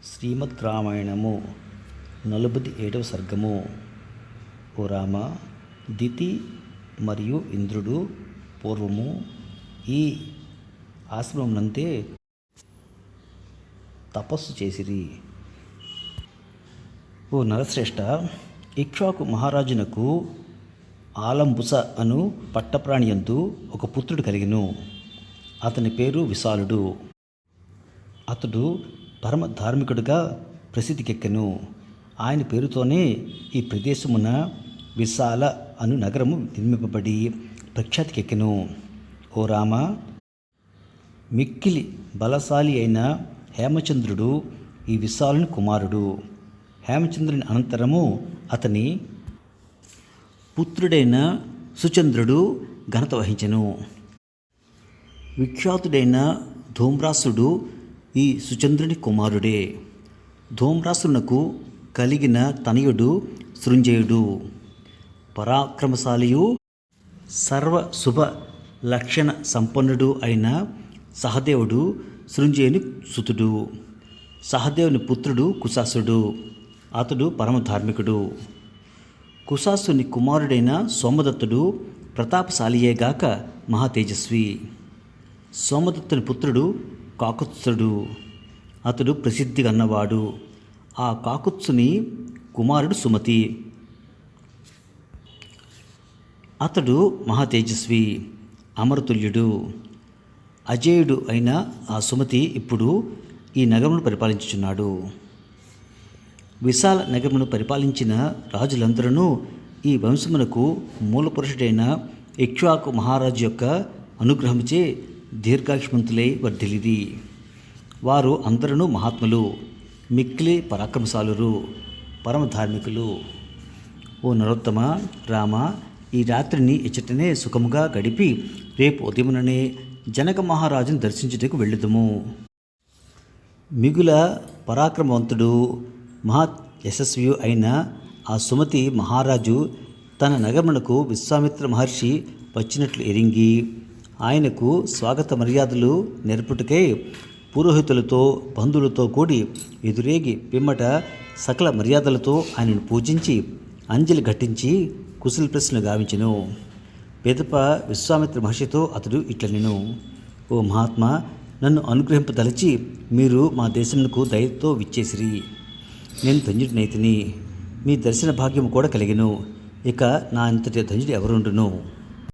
శ్రీమద్ రామాయణము 47వ సర్గము. ఓ రామ, దితి మరియు ఇంద్రుడు పూర్వము ఈ ఆశ్రమమునంతే తపస్సు చేసిరి. ఓ నరశ్రేష్ఠ, ఇక్ష్వాకు మహారాజునకు ఆలంబుస అను పట్టప్రాణియందు ఒక పుత్రుడు కలిగెను. అతని పేరు విశాలుడు. అతడు పరమ ధార్మికుడిగా ప్రసిద్ధికెక్కెను. ఆయన పేరుతోనే ఈ ప్రదేశమున విశాల అను నగరము నిర్మింపబడి ప్రఖ్యాతికెక్కెను. ఓ రామ, మిక్కిలి బలశాలి అయిన హేమచంద్రుడు ఈ విశాలుని కుమారుడు. హేమచంద్రుని అనంతరము అతని పుత్రుడైన సుచంద్రుడు ఘనత వహించెను. విఖ్యాతుడైన ధూమ్రాసుడు ఈ సుచంద్రుని కుమారుడే. ధూమ్రాసునకు కలిగిన తనయుడు సృంజయుడు. పరాక్రమశాలియు సర్వశుభ లక్షణ సంపన్నుడు అయిన సహదేవుడు సృంజయుని సుతుడు. సహదేవుని పుత్రుడు కుశాసుడు. అతడు పరమధార్మికుడు. కుశాసుని కుమారుడైన సోమదత్తుడు ప్రతాపశాలియేగాక మహాతేజస్వి. సోమదత్తుని పుత్రుడు కాకుత్సుడు. అతడు ప్రసిద్ధి గన్నవాడు. ఆ కాకుత్సుని కుమారుడు సుమతి. అతడు మహాతేజస్వి, అమరతుల్యుడు. అజేయుడు అయిన ఆ సుమతి ఇప్పుడు ఈ నగరమును పరిపాలించుచున్నాడు. విశాల నగరమును పరిపాలించిన రాజులందరూ ఈ వంశమునకు మూలపురుషుడైన ఇక్ష్వాకు మహారాజు యొక్క అనుగ్రహముచే దీర్ఘాయుష్మంతులై వర్ధిల్లిరి. వారు అందరూ మహాత్ములు, మిక్కిలి పరాక్రమశాలురు, పరమధార్మికులు. ఓ నరోత్తమ, రామ, ఈ రాత్రిని ఇచ్చటనే సుఖముగా గడిపి రేపు ఉదయముననే జనక మహారాజును దర్శించుటకు వెళ్ళుదుము. మిగుల పరాక్రమవంతుడు మహా యశస్వి అయిన ఆ సుమతి మహారాజు తన నగరమునకు విశ్వామిత్ర మహర్షి వచ్చినట్లు ఎరింగి ఆయనకు స్వాగత మర్యాదలు నేర్పుటకై పురోహితులతో బంధువులతో కూడి ఎదురేగి పిమ్మట సకల మర్యాదలతో ఆయనను పూజించి అంజలి ఘటించి కుశల ప్రశ్నలు గావించెను. పిదప విశ్వామిత్ర మహర్షితో అతడు ఇట్లనెను: ఓ మహాత్మా, నన్ను అనుగ్రహింపదలచి మీరు మా దేశమునకు దయతో విచ్చేసిరి. నేను ధన్యుడినైతిని. మీ దర్శన భాగ్యము కూడా కలిగెను. ఇక నా అంతటి ధన్యుడు ఎవరుండును?